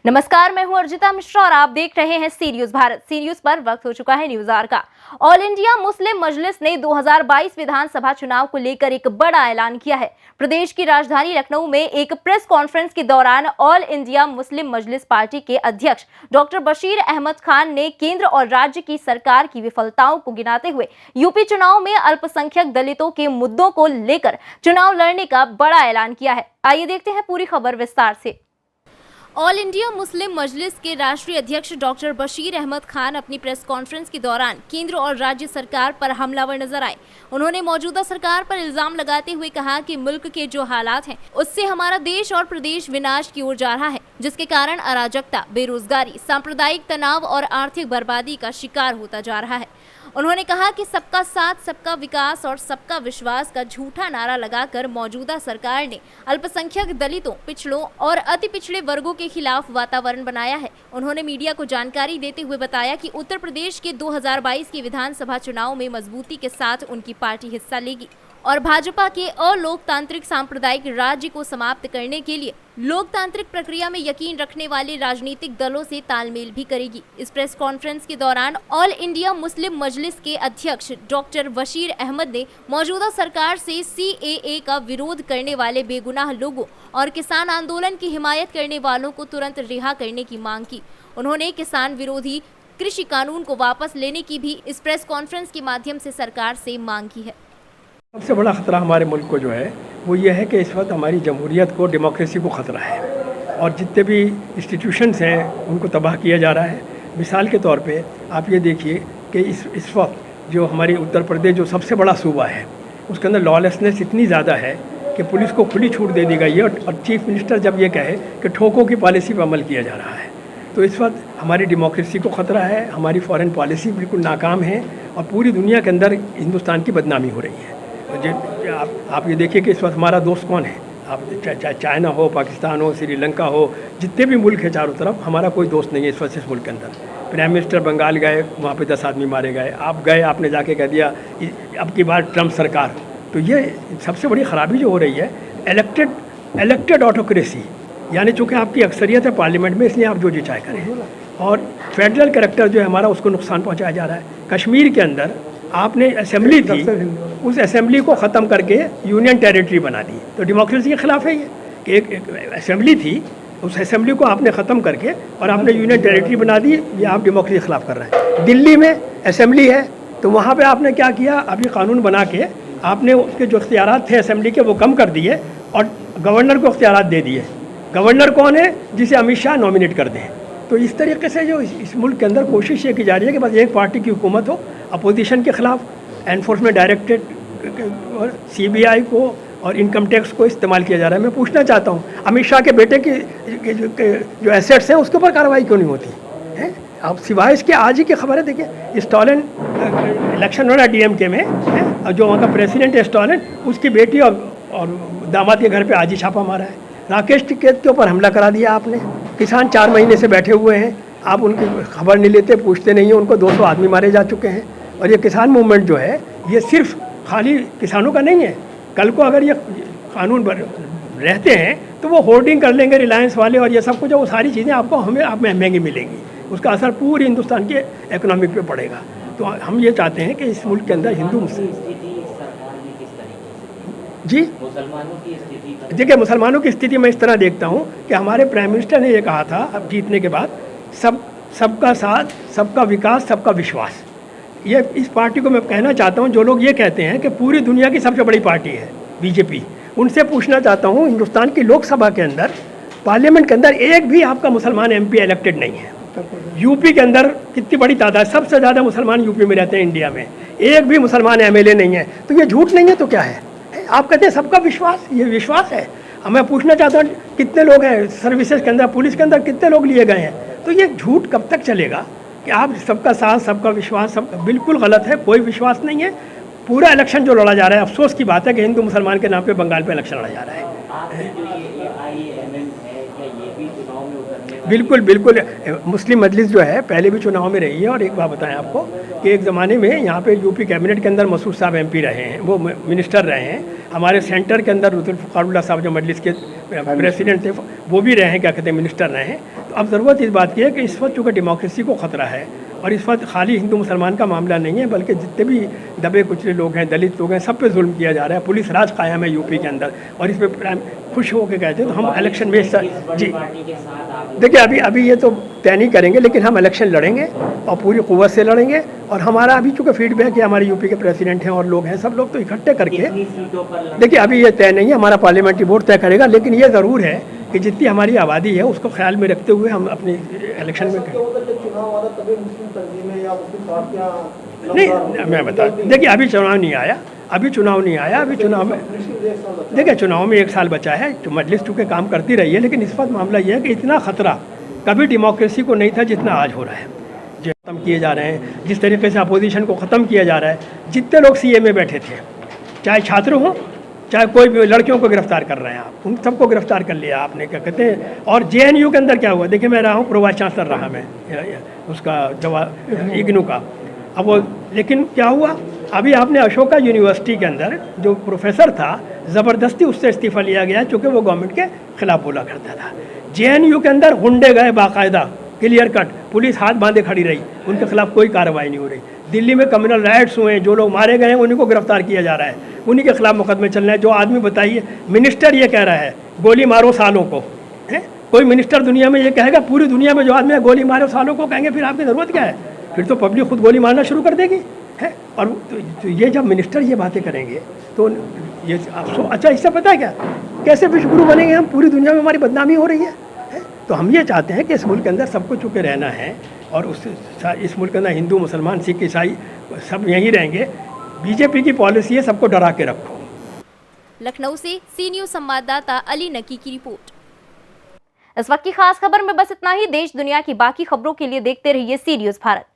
नमस्कार, मैं हूं अर्जिता मिश्रा और आप देख रहे हैं सी न्यूज भारत। सी न्यूज पर वक्त हो चुका है न्यूज आवर का। ऑल इंडिया मुस्लिम मजलिस ने 2022 विधानसभा चुनाव को लेकर एक बड़ा ऐलान किया है। प्रदेश की राजधानी लखनऊ में एक प्रेस कॉन्फ्रेंस के दौरान ऑल इंडिया मुस्लिम मजलिस पार्टी के अध्यक्ष डॉक्टर बशीर अहमद खान ने केंद्र और राज्य की सरकार की विफलताओं को गिनाते हुए यूपी चुनाव में अल्पसंख्यक दलितों के मुद्दों को लेकर चुनाव लड़ने का बड़ा ऐलान किया है। आइए देखते हैं पूरी खबर विस्तार से। ऑल इंडिया मुस्लिम मजलिस के राष्ट्रीय अध्यक्ष डॉक्टर बशीर अहमद खान अपनी प्रेस कॉन्फ्रेंस के दौरान केंद्र और राज्य सरकार पर हमलावर नजर आए। उन्होंने मौजूदा सरकार पर इल्जाम लगाते हुए कहा कि मुल्क के जो हालात हैं उससे हमारा देश और प्रदेश विनाश की ओर जा रहा है, जिसके कारण अराजकता, बेरोजगारी, सांप्रदायिक तनाव और आर्थिक बर्बादी का शिकार होता जा रहा है। उन्होंने कहा कि सबका साथ, सबका विकास और सबका विश्वास का झूठा नारा लगाकर मौजूदा सरकार ने अल्पसंख्यक दलितों, पिछड़ों और अति पिछड़े वर्गों के खिलाफ वातावरण बनाया है। उन्होंने मीडिया को जानकारी देते हुए बताया कि उत्तर प्रदेश के 2022 के विधानसभा चुनाव में मजबूती के साथ उनकी पार्टी हिस्सा लेगी और भाजपा के अलोकतांत्रिक सांप्रदायिक राज्य को समाप्त करने के लिए लोकतांत्रिक प्रक्रिया में यकीन रखने वाले राजनीतिक दलों से तालमेल भी करेगी। इस प्रेस कॉन्फ्रेंस के दौरान ऑल इंडिया मुस्लिम मजलिस के अध्यक्ष डॉक्टर बशीर अहमद ने मौजूदा सरकार से CAA का विरोध करने वाले बेगुनाह लोगों और किसान आंदोलन की हिमायत करने वालों को तुरंत रिहा करने की मांग की। उन्होंने किसान विरोधी कृषि कानून को वापस लेने की भी इस प्रेस कॉन्फ्रेंस के माध्यम से सरकार से मांग की है। सबसे बड़ा ख़तरा हमारे मुल्क को जो है वो ये है कि इस वक्त हमारी जमहूरियत को, डेमोक्रेसी को ख़तरा है और जितने भी इंस्टीट्यूशंस हैं उनको तबाह किया जा रहा है। मिसाल के तौर पे आप ये देखिए कि इस वक्त जो हमारी उत्तर प्रदेश जो सबसे बड़ा सूबा है उसके अंदर लॉलेसनेस इतनी ज़्यादा है कि पुलिस को खुली छूट दे दी गई है और चीफ मिनिस्टर जब ये कहे कि ठोकों की पॉलिसी पर अमल किया जा रहा है, तो इस वक्त हमारी डेमोक्रेसी को ख़तरा है। हमारी फॉरेन पॉलिसी बिल्कुल नाकाम है और पूरी दुनिया के अंदर हिंदुस्तान की बदनामी हो रही है। आप ये देखिए कि इस वक्त हमारा दोस्त कौन है। आप चाहे चाइना हो, पाकिस्तान हो, श्रीलंका हो, जितने भी मुल्क हैं चारों तरफ, हमारा कोई दोस्त नहीं है इस वक्त इस मुल्क के अंदर। प्राइम मिनिस्टर बंगाल गए, वहाँ पे 10 आदमी मारे गए। आप गए, आपने जाके कह दिया अब की बार ट्रम्प सरकार। तो ये सबसे बड़ी ख़राबी जो हो रही है इलेक्टेड ऑटोक्रेसी, यानी चूँकि आपकी अक्सरियत है पार्लियामेंट में, इसलिए आप जो चाहे करें। और फेडरल कैरेक्टर जो है हमारा, उसको नुकसान पहुँचाया जा रहा है। कश्मीर के अंदर आपने असेंबली थी, उस असेंबली को ख़त्म करके यूनियन टेरिटरी बना दी, तो डेमोक्रेसी के ख़िलाफ़ है ये कि एक असेंबली थी, उस असेंबली को आपने ख़त्म करके और आपने यूनियन टेरिटरी बना दी। ये आप डेमोक्रेसी के ख़िलाफ़ कर रहे हैं। दिल्ली में असेंबली है तो वहाँ पे आपने क्या किया, अभी कानून बना के आपने उसके जो इख्तियारात थे असेंबली के वो कम कर दिए और गवर्नर को इख्तियारात दे दिए। गवर्नर कौन है? जिसे अमित शाह नॉमिनेट कर दें। तो इस तरीके से जो इस मुल्क के अंदर कोशिश ये की जा रही है कि बस एक पार्टी की हुकूमत हो, अपोजिशन के ख़िलाफ़ एनफोर्समेंट डायरेक्टरेट और CBI को और इनकम टैक्स को इस्तेमाल किया जा रहा है। मैं पूछना चाहता हूँ, अमित शाह के बेटे की जो एसेट्स हैं उसके ऊपर कार्रवाई क्यों नहीं होती है? आप सिवाय इसके आज ही की खबर है, देखिए स्टॉलिन इलेक्शन हो रहा है DMK में है, और जो वहाँ का प्रेसिडेंट है स्टॉलिन, उसकी बेटी और दामाद के घर पे आज ही छापा मारा है। राकेश टिकैत के ऊपर हमला करा दिया आपने। किसान 4 महीने से बैठे हुए हैं, आप उनकी खबर नहीं लेते, पूछते नहीं हैं। उनको 200 आदमी मारे जा चुके हैं। और ये किसान मूवमेंट जो है ये सिर्फ खाली किसानों का नहीं है। कल को अगर ये कानून रहते हैं तो वो होर्डिंग कर लेंगे रिलायंस वाले और ये सब कुछ, वो सारी चीज़ें आपको आप महंगी मिलेंगी। उसका असर पूरी हिंदुस्तान के इकोनॉमिक पे पड़ेगा। तो हम ये चाहते हैं कि इस मुल्क के अंदर हिंदू मुस्लिम जी देखिए, मुसलमानों की स्थिति मैं इस तरह देखता हूँ कि हमारे प्राइम मिनिस्टर ने ये कहा था अब जीतने के बाद, सबका साथ, सबका विकास, सबका विश्वास। ये इस पार्टी को मैं कहना चाहता हूँ, जो लोग ये कहते हैं कि पूरी दुनिया की सबसे बड़ी पार्टी है BJP, उनसे पूछना चाहता हूँ, हिंदुस्तान की लोकसभा के अंदर, पार्लियामेंट के अंदर एक भी आपका मुसलमान MP इलेक्टेड नहीं है। यूपी के अंदर कितनी बड़ी तादाद, सबसे ज़्यादा मुसलमान यूपी में रहते हैं इंडिया में, एक भी मुसलमान MLA नहीं है। तो ये झूठ नहीं है तो क्या है? आप कहते हैं सबका विश्वास, ये विश्वास है। मैं पूछना चाहता हूँ, कितने लोग हैं सर्विसेज के अंदर, पुलिस के अंदर कितने लोग लिए गए हैं? तो ये झूठ कब तक चलेगा कि आप सबका साथ, सबका विश्वास, सब बिल्कुल गलत है। कोई विश्वास नहीं है। पूरा इलेक्शन जो लड़ा जा रहा है, अफसोस की बात है कि हिंदू मुसलमान के नाम पे बंगाल पे इलेक्शन लड़ा जा रहा है। बिल्कुल बिल्कुल। मुस्लिम मजलिस जो है पहले भी चुनाव में रही है। और एक बात बताएं आपको कि एक ज़माने में यहाँ पे यूपी कैबिनेट के अंदर मसूद साहब MP रहे हैं, वो मिनिस्टर रहे हैं। हमारे सेंटर के अंदर रुतुल फ़ुक़ारुल्लाह साहब जो मजलिस के प्रेसिडेंट थे वो भी रहे हैं, क्या कहते हैं, मिनिस्टर रहे हैं। तो अब ज़रूरत इस बात की है कि इस वक्त चूँकि डेमोक्रेसी को ख़तरा है, और इस वक्त खाली हिंदू मुसलमान का मामला नहीं है, बल्कि जितने भी दबे कुचले लोग हैं, दलित लोग हैं, सब पे जुल्म किया जा रहा है। पुलिस राज कायम है यूपी के अंदर, और इस पर खुश होकर कहते हैं तो हम इलेक्शन में जी देखिए अभी ये तो तय नहीं करेंगे, लेकिन हम इलेक्शन लड़ेंगे और पूरी कुव्वत से लड़ेंगे। और हमारा अभी चूँकि फीडबैक है, हमारे यूपी के प्रेसिडेंट हैं और लोग हैं, सब लोग तो इकट्ठे करके, देखिए अभी ये तय नहीं है, हमारा पार्लियामेंट्री बोर्ड तय करेगा, लेकिन ये ज़रूर है कि जितनी हमारी आबादी है उसको ख्याल में रखते हुए हम अपनी इलेक्शन में नहीं, मैं बता देखिए अभी चुनाव नहीं आया, अभी चुनाव में देखिए चुनाव में 1 साल बचा है, तो मजलिस चूँकि काम करती रही है, लेकिन इस वक्त मामला ये है कि इतना ख़तरा कभी डेमोक्रेसी को नहीं था जितना आज हो रहा है। जो ख़त्म किए जा रहे हैं, जिस तरीके से अपोजिशन को ख़त्म किया जा रहा है, जितने लोग सीए में बैठे थे, चाहे छात्र हों चाहे कोई भी, लड़कियों को गिरफ्तार कर रहे हैं आप, उन सबको गिरफ्तार कर लिया आपने, क्या कहते हैं। और जेएनयू के अंदर क्या हुआ, देखिए मैं रहा हूँ प्रो वाइस चांसलर रहा मैं उसका जवाब इग्नू का। अब वो लेकिन क्या हुआ, अभी आपने अशोका यूनिवर्सिटी के अंदर जो प्रोफेसर था, ज़बरदस्ती उससे इस्तीफ़ा लिया गया चूँकि वो गवर्नमेंट के खिलाफ बोला करता था। जेएनयू के अंदर गुंडे गए बाकायदा, क्लियर कट, पुलिस हाथ बांधे खड़ी रही, उनके खिलाफ कोई कार्रवाई नहीं हो रही। दिल्ली में कम्युनल राइट्स हुए, जो लोग मारे गए हैं उन्हीं को गिरफ्तार किया जा रहा है, उन्हीं के खिलाफ मुकदमे चल रहे हैं। जो आदमी बताइए, मिनिस्टर ये कह रहा है गोली मारो सालों को, है कोई मिनिस्टर दुनिया में ये कहेगा? पूरी दुनिया में जो आदमी है गोली मारो सालों को कहेंगे, फिर आपकी ज़रूरत क्या है? फिर तो पब्लिक खुद गोली मारना शुरू कर देगी, है। और तो ये जब मिनिस्टर ये बातें करेंगे तो ये अच्छा, इससे पता है क्या, कैसे विश्व गुरु बनेंगे हम? पूरी दुनिया में हमारी बदनामी हो रही है। तो हम ये चाहते हैं कि इस मुल्क के अंदर सबको चुके रहना है, और इस मुल्क के अंदर हिंदू मुसलमान सिख ईसाई सब यहीं रहेंगे। बीजेपी की पॉलिसी है सबको डरा के रखो। लखनऊ से सी न्यूज़ संवाददाता अली नकी की रिपोर्ट। इस वक्त की खास खबर में बस इतना ही। देश दुनिया की बाकी खबरों के लिए देखते रहिए सी न्यूज़ भारत।